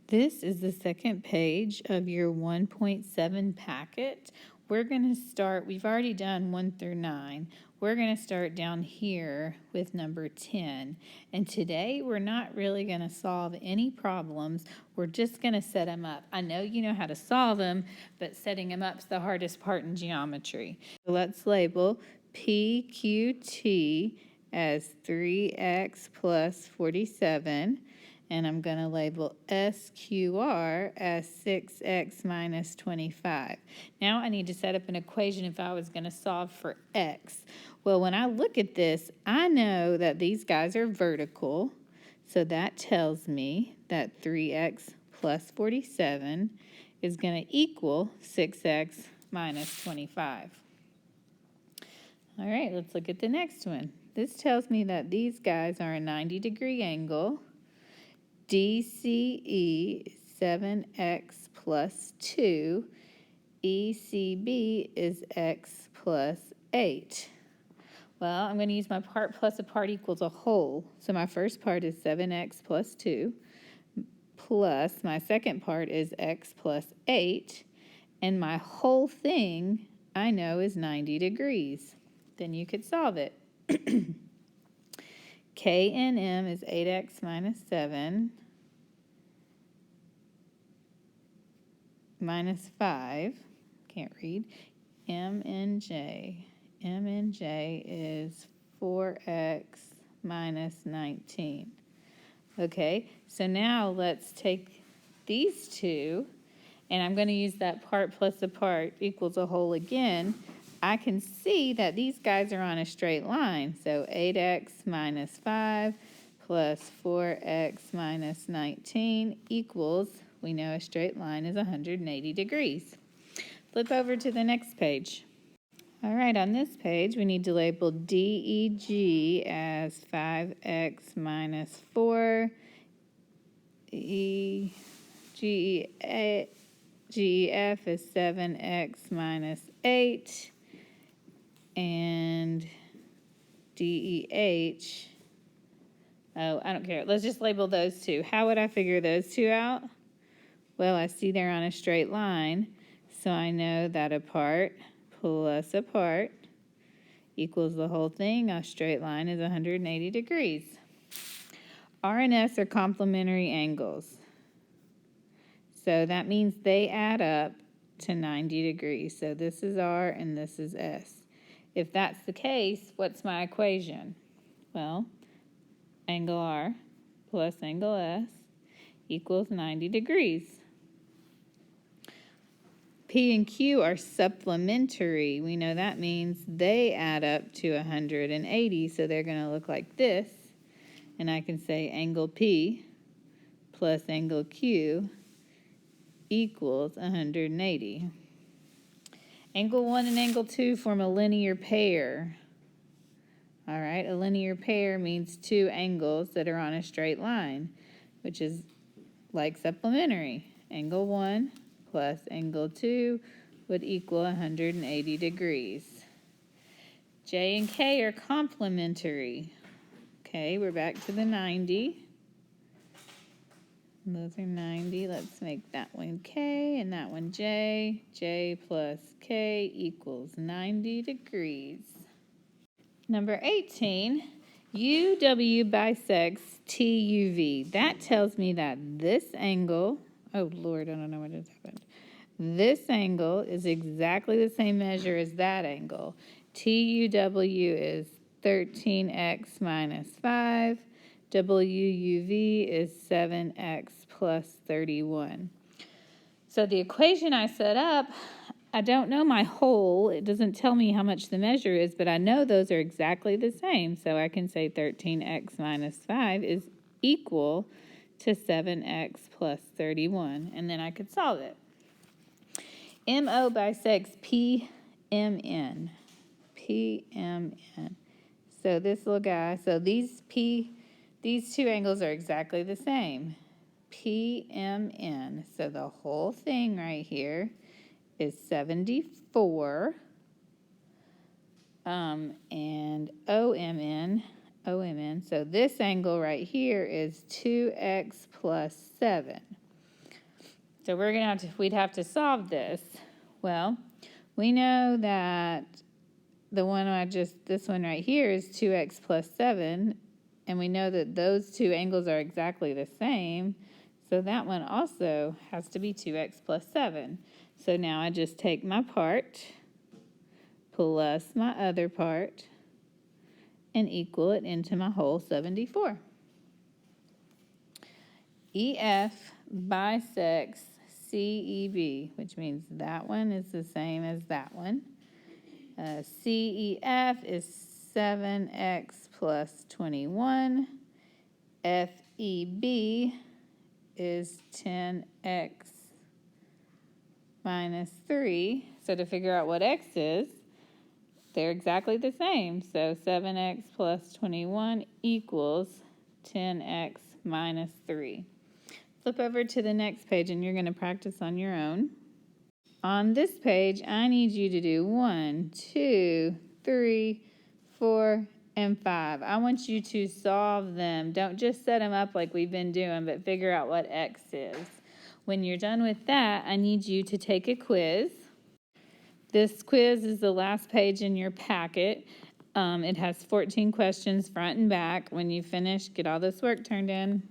This is the second page of your 1.7 packet. We're going to start, we've already done 1 through 9. We're going to start down here with number 10. And today we're not really going to solve any problems. We're just going to set them up. I know you know how to solve them, but setting them up is the hardest part in geometry. So let's label PQT as 3x plus 47. And I'm going to label SQR as 6x minus 25. Now I need to set up an equation if I was going to solve for x. Well, when I look at this, I know that these guys are vertical. So that tells me that 3x plus 47 is going to equal 6x minus 25. All right, let's look at the next one. This tells me that these guys are a 90-degree angle. DCE is 7x plus 2. ECB is x plus 8. Well, I'm going to use my part plus a part equals a whole. So my first part is 7x plus 2 plus my second part is x plus 8. And my whole thing I know is 90 degrees. Then you could solve it. K and M is 8x minus 7 minus 5. Can't read. M and J is 4x minus 19. Okay, so now let's take these two, and I'm going to use that part plus a part equals a whole again. I can see that these guys are on a straight line. So 8x minus 5 plus 4x minus 19 equals, we know a straight line is 180 degrees. Flip over to the next page. All right, on this page, we need to label DEG as 5x minus 4, GEF is 7x minus 8, and DEH, oh, I don't care. Let's just label those two. How would I figure those two out? Well, I see they're on a straight line, so I know that a part plus a part equals the whole thing. A straight line is 180 degrees. R and S are complementary angles. So that means they add up to 90 degrees. So this is R and this is S. If that's the case, what's my equation? Well, angle R plus angle S equals 90 degrees. P and Q are supplementary. We know that means they add up to 180, so they're going to look like this. And I can say angle P plus angle Q equals 180. Angle 1 and angle 2 form a linear pair. All right, a linear pair means two angles that are on a straight line, which is like supplementary. Angle 1 plus angle 2 would equal 180 degrees. J and K are complementary. Okay, we're back to the 90. Those are 90. Let's make that one K and that one J. J plus K equals 90 degrees. Number 18, UW bisects TUV. That tells me that this angle, oh Lord, I don't know what has happened. This angle is exactly the same measure as that angle. TUW is 13x minus 5. WUV is 7x plus 31. So the equation I set up, I don't know my whole. It doesn't tell me how much the measure is, but I know those are exactly the same. So I can say 13x minus 5 is equal to 7x plus 31. And then I could solve it. MO bisects PMN. PMN. So this little guy, so these two angles are exactly the same. PMN. So the whole thing right here is 74. And OMN. So this angle right here is 2x plus 7. So we'd have to solve this. Well, we know that this one right here is 2x plus 7, and we know that those two angles are exactly the same, so that one also has to be 2x plus 7. So now I just take my part plus my other part and equal it into my whole 74. EF bisects CEB, which means that one is the same as that one. CEF is 7x plus 21. FEB is 10x minus 3. So to figure out what x is, they're exactly the same. So 7x plus 21 equals 10x minus 3. Flip over to the next page and you're going to practice on your own. On this page, I need you to do 1, 2, 3, 4, and 5. I want you to solve them. Don't just set them up like we've been doing, but figure out what x is. When you're done with that, I need you to take a quiz. This quiz is the last page in your packet. It has 14 questions front and back. When you finish, get all this work turned in.